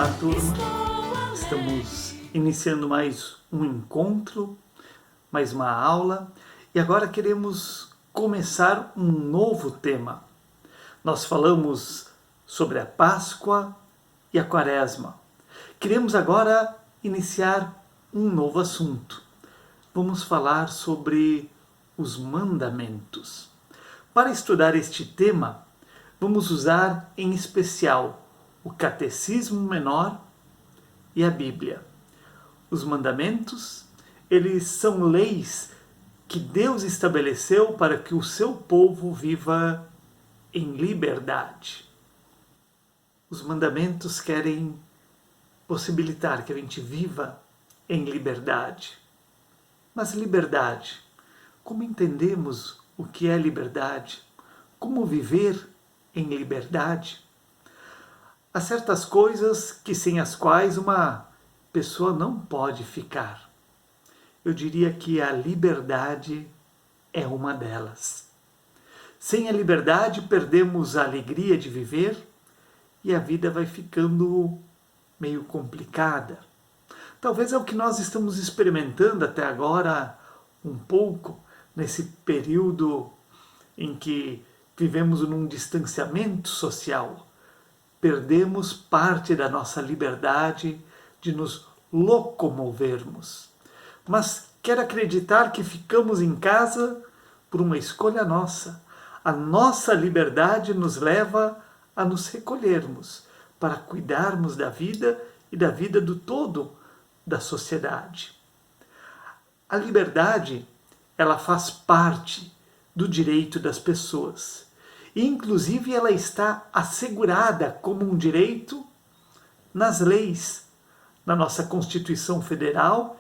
Olá, turma. Estamos iniciando mais um encontro, mais uma aula, e agora queremos começar um novo tema. Nós falamos sobre a Páscoa e a Quaresma. Queremos agora iniciar um novo assunto. Vamos falar sobre os mandamentos. Para estudar este tema, vamos usar em especial o Catecismo Menor e a Bíblia. Os mandamentos, eles são leis que Deus estabeleceu para que o seu povo viva em liberdade. Os mandamentos querem possibilitar que a gente viva em liberdade. Mas liberdade, como entendemos o que é liberdade? Como viver em liberdade? Há certas coisas que sem as quais uma pessoa não pode ficar. Eu diria que a liberdade é uma delas. Sem a liberdade perdemos a alegria de viver e a vida vai ficando meio complicada. Talvez é o que nós estamos experimentando até agora um pouco nesse período em que vivemos num distanciamento social. Perdemos parte da nossa liberdade de nos locomovermos. Mas quero acreditar que ficamos em casa por uma escolha nossa. A nossa liberdade nos leva a nos recolhermos para cuidarmos da vida e da vida do todo da sociedade. A liberdade, ela faz parte do direito das pessoas. E, inclusive, ela está assegurada como um direito nas leis. Na nossa Constituição Federal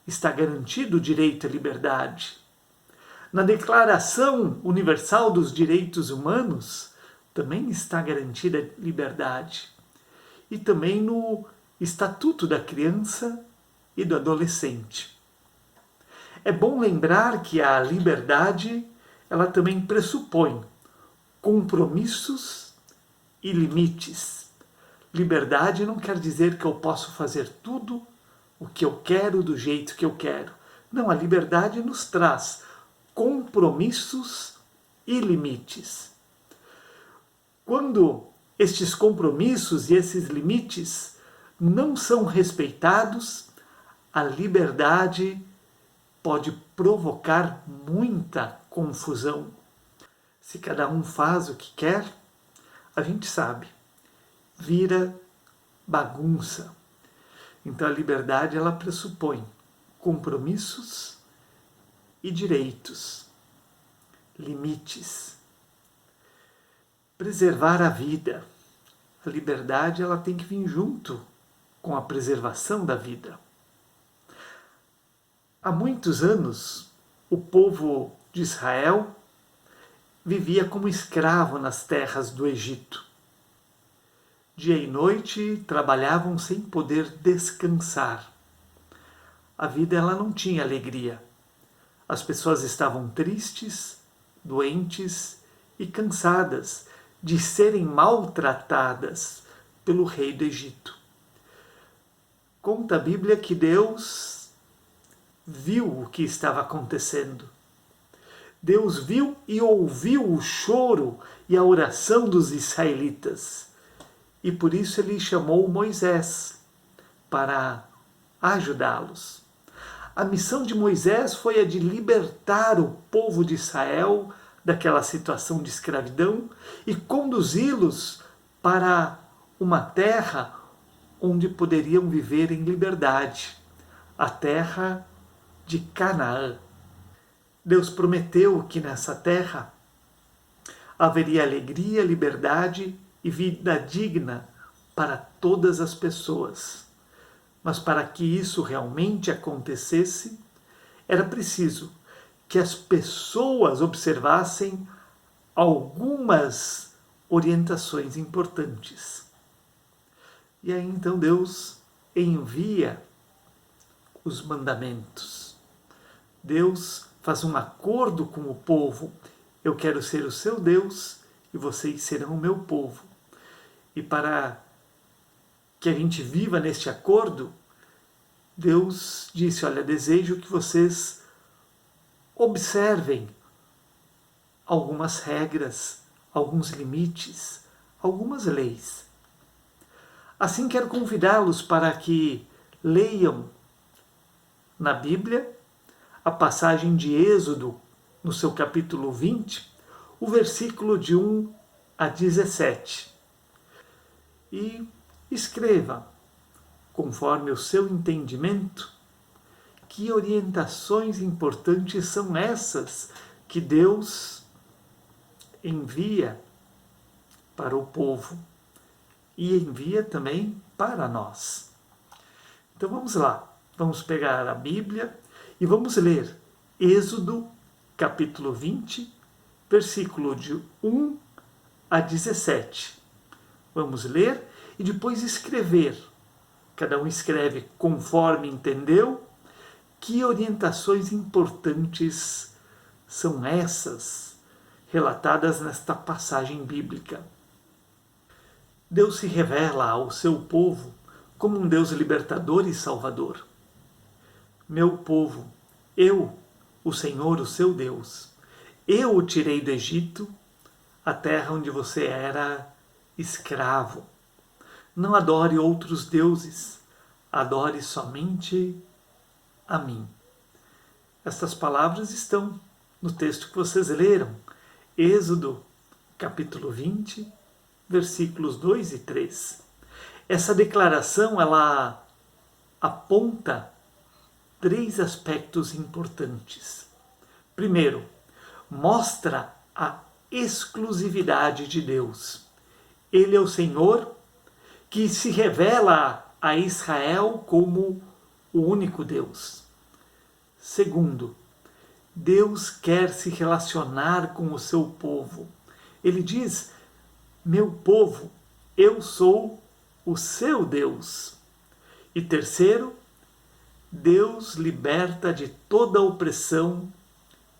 está garantido o direito à liberdade. Na Declaração Universal dos Direitos Humanos também está garantida a liberdade. E também no Estatuto da Criança e do Adolescente. É bom lembrar que a liberdade, ela também pressupõe compromissos e limites. Liberdade não quer dizer que eu posso fazer tudo o que eu quero do jeito que eu quero. Não, a liberdade nos traz compromissos e limites. Quando estes compromissos e esses limites não são respeitados, a liberdade pode provocar muita confusão. Se cada um faz o que quer, a gente sabe, vira bagunça. Então a liberdade, ela pressupõe compromissos e direitos, limites. Preservar a vida. A liberdade, ela tem que vir junto com a preservação da vida. Há muitos anos, o povo de Israel vivia como escravo nas terras do Egito. Dia e noite trabalhavam sem poder descansar. A vida, ela não tinha alegria. As pessoas estavam tristes, doentes e cansadas de serem maltratadas pelo rei do Egito. Conta a Bíblia que Deus viu o que estava acontecendo. Deus viu e ouviu o choro e a oração dos israelitas. E por isso ele chamou Moisés para ajudá-los. A missão de Moisés foi a de libertar o povo de Israel daquela situação de escravidão e conduzi-los para uma terra onde poderiam viver em liberdade, a terra de Canaã. Deus prometeu que nessa terra haveria alegria, liberdade e vida digna para todas as pessoas. Mas para que isso realmente acontecesse, era preciso que as pessoas observassem algumas orientações importantes. E aí então Deus envia os mandamentos. Deus faz um acordo com o povo. Eu quero ser o seu Deus e vocês serão o meu povo. E para que a gente viva neste acordo, Deus disse, olha, desejo que vocês observem algumas regras, alguns limites, algumas leis. Assim quero convidá-los para que leiam na Bíblia a passagem de Êxodo, no seu capítulo 20, o versículo de 1 a 17. E escreva, conforme o seu entendimento, que orientações importantes são essas que Deus envia para o povo e envia também para nós. Então vamos lá, vamos pegar a Bíblia e vamos ler Êxodo, capítulo 20, versículo de 1 a 17. Vamos ler e depois escrever. Cada um escreve conforme entendeu. Que orientações importantes são essas relatadas nesta passagem bíblica? Deus se revela ao seu povo como um Deus libertador e salvador. Meu povo, eu, o Senhor, o seu Deus, eu o tirei do Egito, a terra onde você era escravo. Não adore outros deuses, adore somente a mim. Estas palavras estão no texto que vocês leram, Êxodo, capítulo 20, versículos 2 e 3. Essa declaração, ela aponta 3 aspectos importantes. Primeiro, mostra a exclusividade de Deus. Ele é o Senhor que se revela a Israel como o único Deus. Segundo, Deus quer se relacionar com o seu povo. Ele diz, meu povo, eu sou o seu Deus. E terceiro, Deus liberta de toda opressão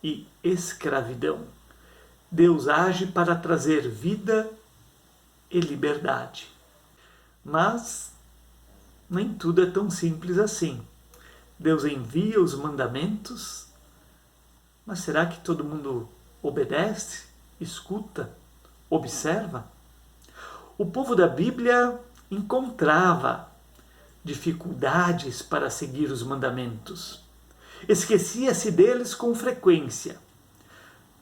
e escravidão. Deus age para trazer vida e liberdade. Mas nem tudo é tão simples assim. Deus envia os mandamentos, mas será que todo mundo obedece, escuta, observa? O povo da Bíblia encontrava dificuldades para seguir os mandamentos. Esquecia-se deles com frequência.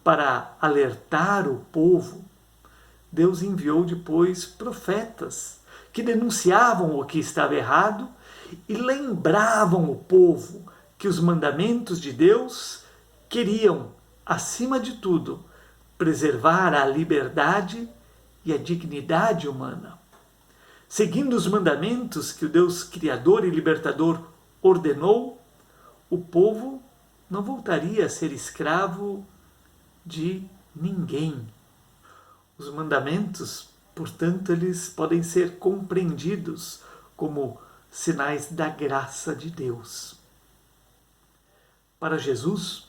Para alertar o povo, Deus enviou depois profetas que denunciavam o que estava errado e lembravam o povo que os mandamentos de Deus queriam, acima de tudo, preservar a liberdade e a dignidade humana. Seguindo os mandamentos que o Deus Criador e Libertador ordenou, o povo não voltaria a ser escravo de ninguém. Os mandamentos, portanto, eles podem ser compreendidos como sinais da graça de Deus. Para Jesus,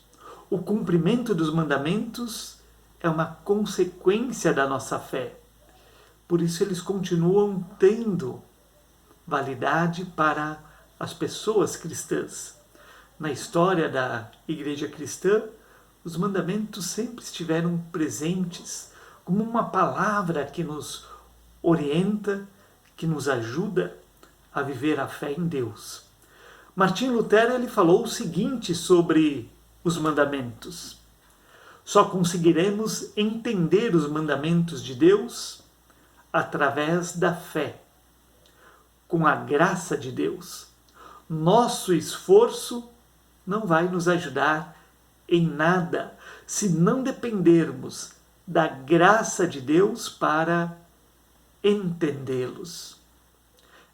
o cumprimento dos mandamentos é uma consequência da nossa fé. Por isso eles continuam tendo validade para as pessoas cristãs. Na história da Igreja Cristã, os mandamentos sempre estiveram presentes como uma palavra que nos orienta, que nos ajuda a viver a fé em Deus. Martim Lutero ele falou o seguinte sobre os mandamentos: só conseguiremos entender os mandamentos de Deus através da fé, com a graça de Deus. Nosso esforço não vai nos ajudar em nada se não dependermos da graça de Deus para entendê-los.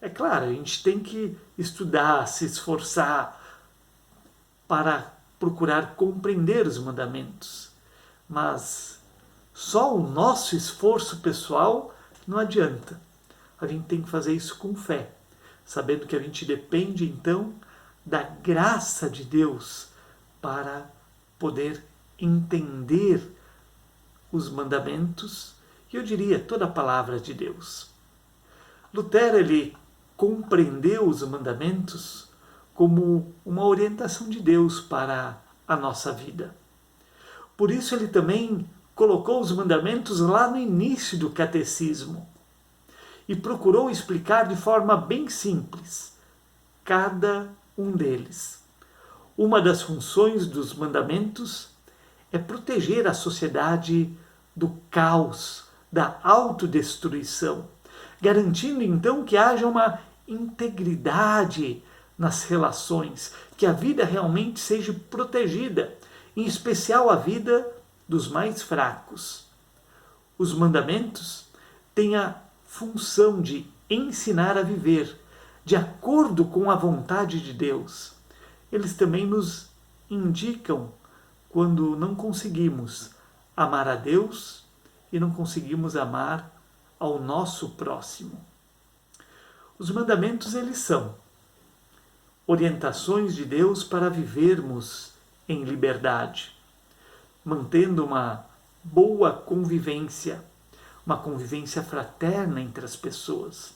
É claro, a gente tem que estudar, se esforçar para procurar compreender os mandamentos, mas só o nosso esforço pessoal não adianta. A gente tem que fazer isso com fé, sabendo que a gente depende então da graça de Deus para poder entender os mandamentos e eu diria toda a palavra de Deus. Lutero ele compreendeu os mandamentos como uma orientação de Deus para a nossa vida. Por isso ele também colocou os mandamentos lá no início do catecismo e procurou explicar de forma bem simples cada um deles. Uma das funções dos mandamentos é proteger a sociedade do caos, da autodestruição, garantindo então que haja uma integridade nas relações, que a vida realmente seja protegida, em especial a vida dos mais fracos. Os mandamentos têm a função de ensinar a viver de acordo com a vontade de Deus. Eles também nos indicam quando não conseguimos amar a Deus e não conseguimos amar ao nosso próximo. Os mandamentos, eles são orientações de Deus para vivermos em liberdade, mantendo uma boa convivência, uma convivência fraterna entre as pessoas.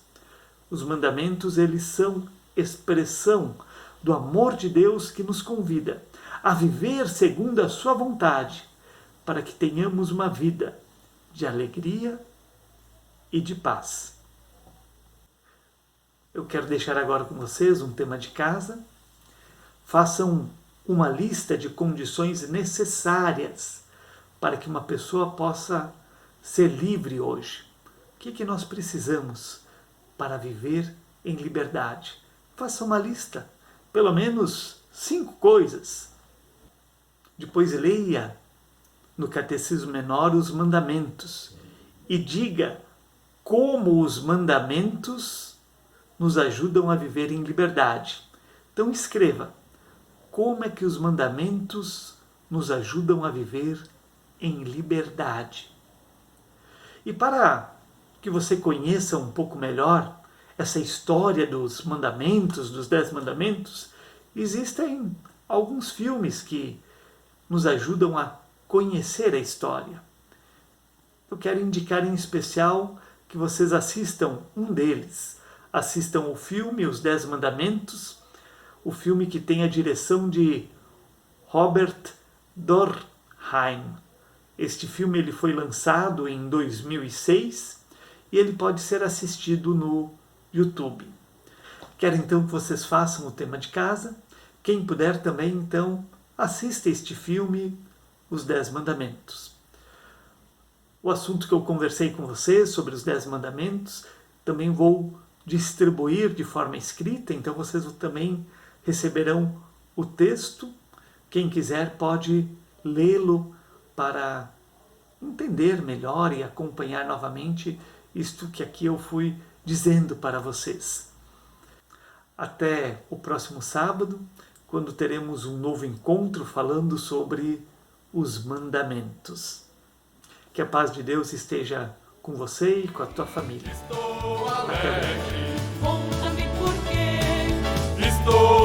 Os mandamentos, eles são expressão do amor de Deus que nos convida a viver segundo a sua vontade, para que tenhamos uma vida de alegria e de paz. Eu quero deixar agora com vocês um tema de casa. Façam uma lista de condições necessárias para que uma pessoa possa ser livre hoje. O que nós precisamos para viver em liberdade? Faça uma lista, pelo menos 5 coisas. Depois leia no Catecismo Menor os mandamentos e diga como os mandamentos nos ajudam a viver em liberdade. Então escreva como é que os mandamentos nos ajudam a viver em liberdade. E para que você conheça um pouco melhor essa história dos mandamentos, dos 10 mandamentos, existem alguns filmes que nos ajudam a conhecer a história. Eu quero indicar em especial que vocês assistam um deles. Assistam o filme Os 10 Mandamentos, o filme que tem a direção de Robert Dorheim. Este filme ele foi lançado em 2006 e ele pode ser assistido no YouTube. Quero então que vocês façam o tema de casa. Quem puder também, então, assista este filme, Os 10 Mandamentos. O assunto que eu conversei com vocês sobre os 10 Mandamentos, também vou distribuir de forma escrita, então vocês também receberão o texto. Quem quiser pode lê-lo para entender melhor e acompanhar novamente isto que aqui eu fui dizendo para vocês. Até o próximo sábado, quando teremos um novo encontro falando sobre os mandamentos. Que a paz de Deus esteja com você e com a tua família. Estou alegre, Até breve. conta-me por quê. Estou